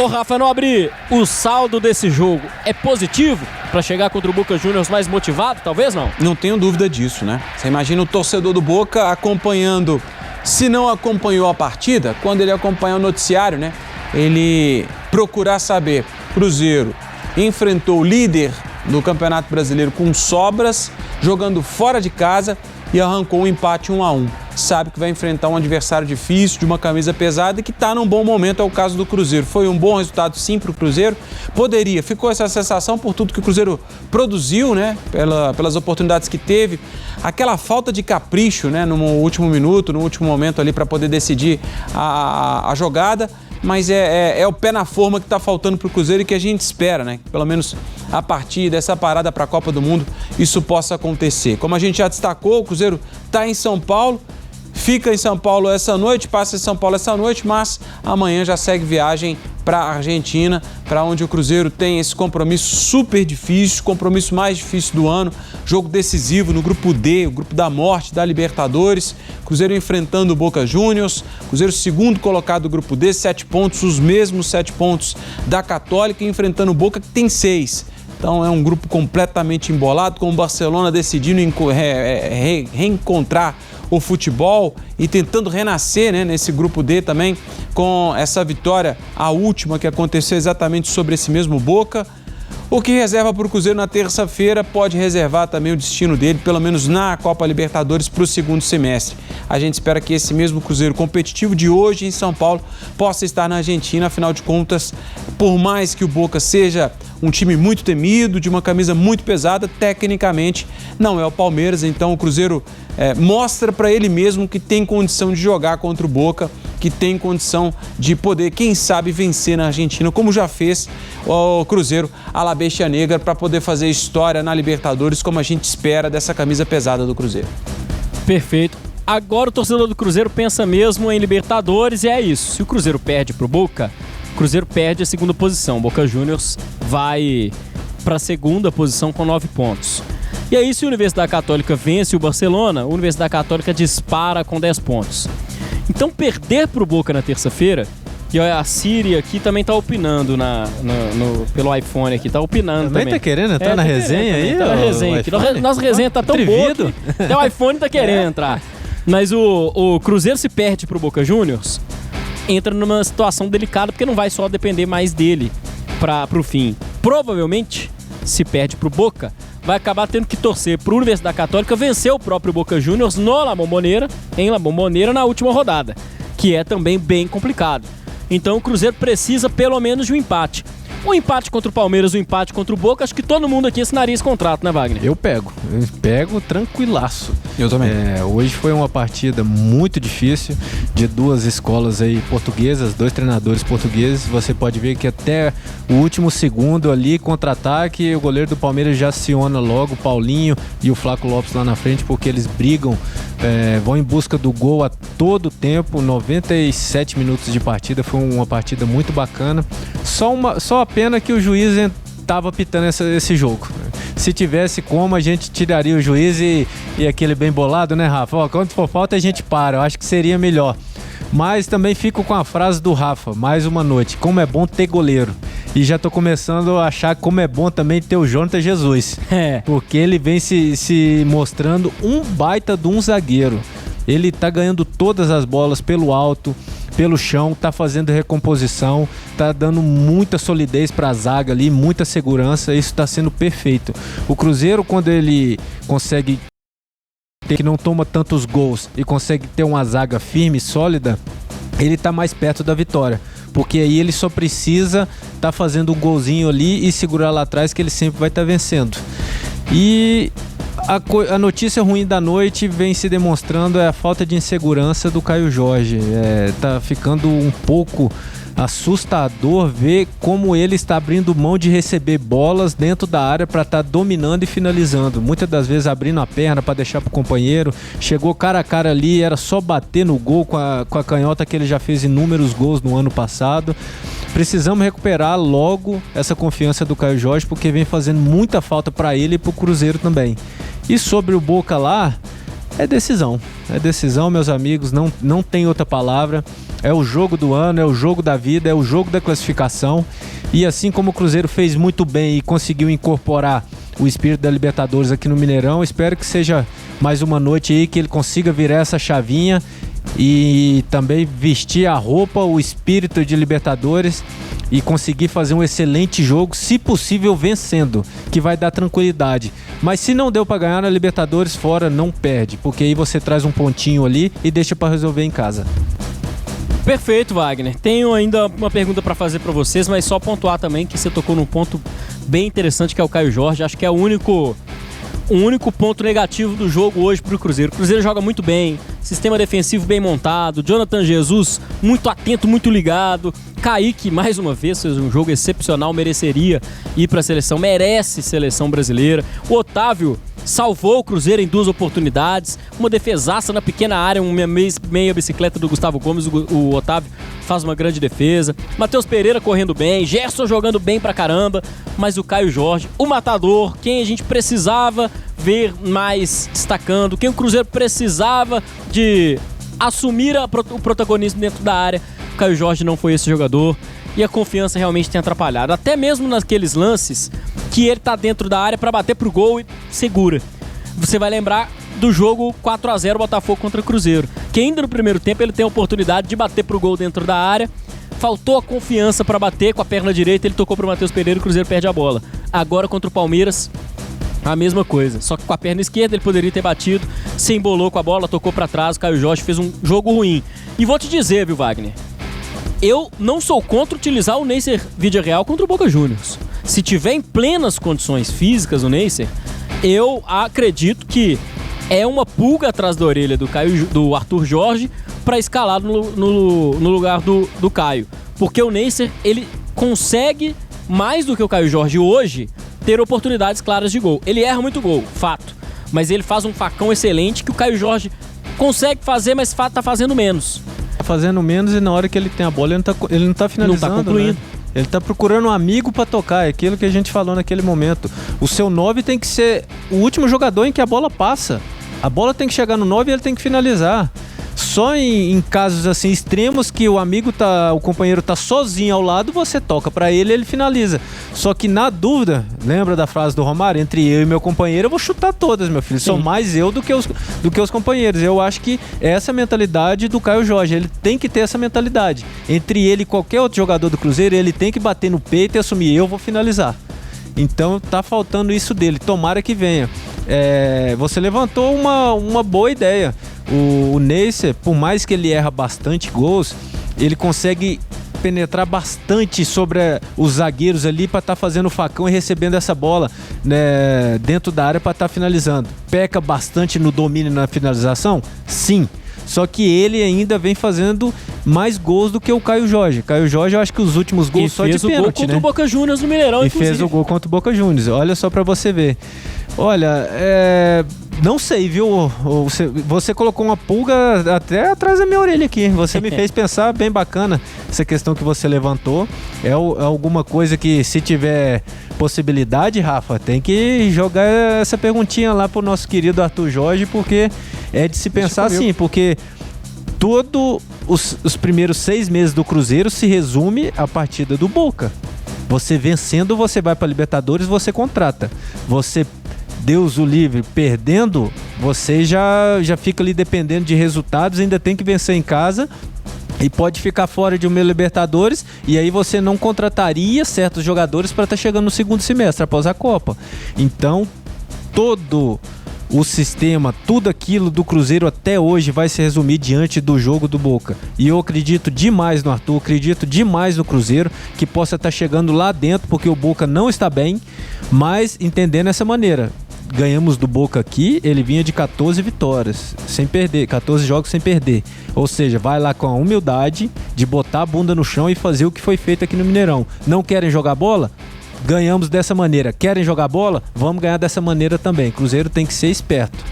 Ô Rafa Nobre, o saldo desse jogo é positivo para chegar contra o Boca Juniors mais motivado, talvez não? Não tenho dúvida disso, né? Você imagina o torcedor do Boca acompanhando, se não acompanhou a partida, quando ele acompanha o noticiário, né? Ele procurar saber, Cruzeiro enfrentou o líder do Campeonato Brasileiro com sobras, jogando fora de casa e arrancou um empate 1-1. Sabe que vai enfrentar um adversário difícil, de uma camisa pesada e que está num bom momento, é o caso do Cruzeiro. Foi um bom resultado sim para o Cruzeiro, ficou essa sensação por tudo que o Cruzeiro produziu, né? Pelas oportunidades que teve, aquela falta de capricho, né? No último minuto, no último momento ali para poder decidir a jogada, mas é o pé na forma que está faltando para o Cruzeiro e que a gente espera, né? Que pelo menos a partir dessa parada para a Copa do Mundo isso possa acontecer. Como a gente já destacou, o Cruzeiro está em São Paulo, fica em São Paulo essa noite, passa em São Paulo essa noite, mas amanhã já segue viagem para a Argentina, para onde o Cruzeiro tem esse compromisso super difícil, compromisso mais difícil do ano, jogo decisivo no grupo D, o grupo da morte da Libertadores, Cruzeiro enfrentando o Boca Juniors, Cruzeiro segundo colocado do grupo D, 7 pontos, os mesmos 7 pontos da Católica, enfrentando o Boca que tem 6. Então é um grupo completamente embolado, com o Barcelona decidindo reencontrar o futebol e tentando renascer, né, nesse grupo D também, com essa vitória, a última que aconteceu exatamente sobre esse mesmo Boca. O que reserva para o Cruzeiro na terça-feira pode reservar também o destino dele, pelo menos na Copa Libertadores, para o segundo semestre. A gente espera que esse mesmo Cruzeiro competitivo de hoje em São Paulo possa estar na Argentina, afinal de contas, por mais que o Boca seja um time muito temido, de uma camisa muito pesada, tecnicamente não é o Palmeiras, então o Cruzeiro mostra para ele mesmo que tem condição de jogar contra o Boca, que tem condição de poder, quem sabe, vencer na Argentina, como já fez o Cruzeiro à la Bestia Negra, para poder fazer história na Libertadores, como a gente espera dessa camisa pesada do Cruzeiro. Perfeito. Agora o torcedor do Cruzeiro pensa mesmo em Libertadores e é isso. Se o Cruzeiro perde pro Boca, o Cruzeiro perde a segunda posição. O Boca Juniors vai para a segunda posição com 9 pontos. E aí, se a Universidade Católica vence o Barcelona, a Universidade Católica dispara com 10 pontos. Então, perder pro Boca na terça-feira, e a Siri aqui também tá opinando pelo iPhone aqui, tá opinando também. Tá querendo entrar na resenha aí? Tá na resenha aqui. Nossa resenha tá tão boa que até o iPhone tá querendo entrar. Mas o Cruzeiro, se perde pro Boca Juniors, entra numa situação delicada, porque não vai só depender mais dele pro fim. Provavelmente, se perde pro Boca, vai acabar tendo que torcer pro Universidade Católica vencer o próprio Boca Juniors em La Bombonera na última rodada, que é também bem complicado. Então o Cruzeiro precisa pelo menos de um empate. Um empate contra o Palmeiras, um empate contra o Boca, acho que todo mundo aqui assinaria esse contrato, né, Wagner? Eu pego tranquilaço. Eu também. Hoje foi uma partida muito difícil, de duas escolas aí portuguesas, 2 treinadores portugueses. Você pode ver que até o último segundo ali, contra-ataque, o goleiro do Palmeiras já aciona logo o Paulinho e o Flaco Lopes lá na frente, porque eles brigam, vão em busca do gol a todo tempo. 97 minutos de partida, foi uma partida muito bacana. Só a pena que o juiz estava apitando esse jogo. Se tivesse como, a gente tiraria o juiz e aquele bem bolado, né, Rafa? Ó, quando for falta, a gente para. Eu acho que seria melhor. Mas também fico com a frase do Rafa, mais uma noite. Como é bom ter goleiro. E já tô começando a achar como é bom também ter o Jonathan Jesus. Porque ele vem se mostrando um baita de um zagueiro. Ele tá ganhando todas as bolas pelo alto, pelo chão, tá fazendo recomposição, tá dando muita solidez pra zaga ali, muita segurança, isso tá sendo perfeito. O Cruzeiro, quando ele consegue ter, que não toma tantos gols e consegue ter uma zaga firme, sólida, ele tá mais perto da vitória. Porque aí ele só precisa tá fazendo um golzinho ali e segurar lá atrás, que ele sempre vai estar vencendo. E a notícia ruim da noite vem se demonstrando a falta de insegurança do Caio Jorge. Tá ficando um pouco assustador ver como ele está abrindo mão de receber bolas dentro da área para estar dominando e finalizando. Muitas das vezes abrindo a perna para deixar para o companheiro. Chegou cara a cara ali, era só bater no gol com a canhota, que ele já fez inúmeros gols no ano passado. Precisamos recuperar logo essa confiança do Caio Jorge, porque vem fazendo muita falta para ele e para o Cruzeiro também. E sobre o Boca lá, É decisão, meus amigos, não tem outra palavra. É o jogo do ano, é o jogo da vida, é o jogo da classificação. E assim como o Cruzeiro fez muito bem e conseguiu incorporar o espírito da Libertadores aqui no Mineirão, espero que seja mais uma noite aí que ele consiga virar essa chavinha e também vestir a roupa, o espírito de Libertadores e conseguir fazer um excelente jogo, se possível vencendo, que vai dar tranquilidade. Mas se não deu para ganhar na Libertadores, fora não perde, porque aí você traz um pontinho ali e deixa para resolver em casa. Perfeito, Wagner. Tenho ainda uma pergunta para fazer para vocês, mas só pontuar também que você tocou num ponto bem interessante, que é o Caio Jorge. Acho que é o único ponto negativo do jogo hoje pro Cruzeiro. O Cruzeiro joga muito bem, sistema defensivo bem montado, Jonathan Jesus muito atento, muito ligado. Kaique, mais uma vez, fez um jogo excepcional, mereceria ir para a seleção, merece seleção brasileira. O Otávio salvou o Cruzeiro em 2 oportunidades, uma defesaça na pequena área, uma meia bicicleta do Gustavo Gomes, o Otávio faz uma grande defesa. Matheus Pereira correndo bem, Gerson jogando bem pra caramba, mas o Caio Jorge, o matador, quem a gente precisava ver mais destacando, quem o Cruzeiro precisava de assumir o protagonismo dentro da área, o Caio Jorge não foi esse jogador. E a confiança realmente tem atrapalhado. Até mesmo naqueles lances que ele tá dentro da área para bater pro gol e segura. Você vai lembrar do jogo 4-0 Botafogo contra o Cruzeiro, que ainda no primeiro tempo ele tem a oportunidade de bater pro gol dentro da área. Faltou a confiança para bater com a perna direita, ele tocou pro Matheus Pereira e o Cruzeiro perde a bola. Agora contra o Palmeiras, a mesma coisa. Só que com a perna esquerda ele poderia ter batido, se embolou com a bola, tocou para trás, o Caio Jorge fez um jogo ruim. E vou te dizer, viu, Wagner? Eu não sou contra utilizar o Neisser Vidiarreal contra o Boca Juniors. Se tiver em plenas condições físicas o Neisser, eu acredito que é uma pulga atrás da orelha do Arthur Jorge para escalar no lugar do Caio. Porque o Neisser, ele consegue, mais do que o Caio Jorge hoje, ter oportunidades claras de gol. Ele erra muito gol, fato. Mas ele faz um facão excelente que o Caio Jorge consegue fazer, mas tá fazendo menos. Fazendo menos e na hora que ele tem a bola ele não tá finalizando, não tá concluindo. Né? Ele tá procurando um amigo pra tocar, é aquilo que a gente falou naquele momento. O seu 9 tem que ser o último jogador em que a bola passa. A bola tem que chegar no 9 e ele tem que finalizar. Só em casos assim extremos que o companheiro tá sozinho ao lado, você toca pra ele finaliza. Só que na dúvida, lembra da frase do Romário? Entre eu e meu companheiro, eu vou chutar todas, meu filho. Sim. São mais eu do que os companheiros. Eu acho que essa é a mentalidade do Caio Jorge. Ele tem que ter essa mentalidade. Entre ele e qualquer outro jogador do Cruzeiro, ele tem que bater no peito e assumir, eu vou finalizar. Então tá faltando isso dele. Tomara que venha. Você levantou uma boa ideia. O Neisser, por mais que ele erra bastante gols, ele consegue penetrar bastante sobre os zagueiros ali para estar fazendo o facão e recebendo essa bola, né, dentro da área para estar finalizando. Peca bastante no domínio e na finalização? Sim. Só que ele ainda vem fazendo mais gols do que o Caio Jorge. Caio Jorge, eu acho que os últimos gols só de pênalti, né? E fez o gol contra o Boca Juniors no Mineirão, inclusive. E fez o gol contra o Boca Juniors. Olha só pra você ver. Olha, não sei, viu? Você colocou uma pulga até atrás da minha orelha aqui. Você me fez pensar, bem bacana essa questão que você levantou. É alguma coisa que, se tiver possibilidade, Rafa, tem que jogar essa perguntinha lá pro nosso querido Arthur Jorge, porque é de se pensar assim, porque todos os primeiros 6 meses do Cruzeiro se resume à partida do Boca. Você vencendo, você vai pra Libertadores, você contrata. Você, Deus o livre, perdendo, você já fica ali dependendo de resultados, ainda tem que vencer em casa e pode ficar fora de uma Libertadores, e aí você não contrataria certos jogadores para estar chegando no segundo semestre após a Copa. Então, todo o sistema, tudo aquilo do Cruzeiro até hoje vai se resumir diante do jogo do Boca. E eu acredito demais no Arthur, acredito demais no Cruzeiro, que possa estar chegando lá dentro, porque o Boca não está bem, mas entendendo essa maneira. Ganhamos do Boca aqui, ele vinha de 14 vitórias, sem perder, 14 jogos sem perder. Ou seja, vai lá com a humildade de botar a bunda no chão e fazer o que foi feito aqui no Mineirão. Não querem jogar bola? Ganhamos dessa maneira. Querem jogar bola? Vamos ganhar dessa maneira também. Cruzeiro tem que ser esperto.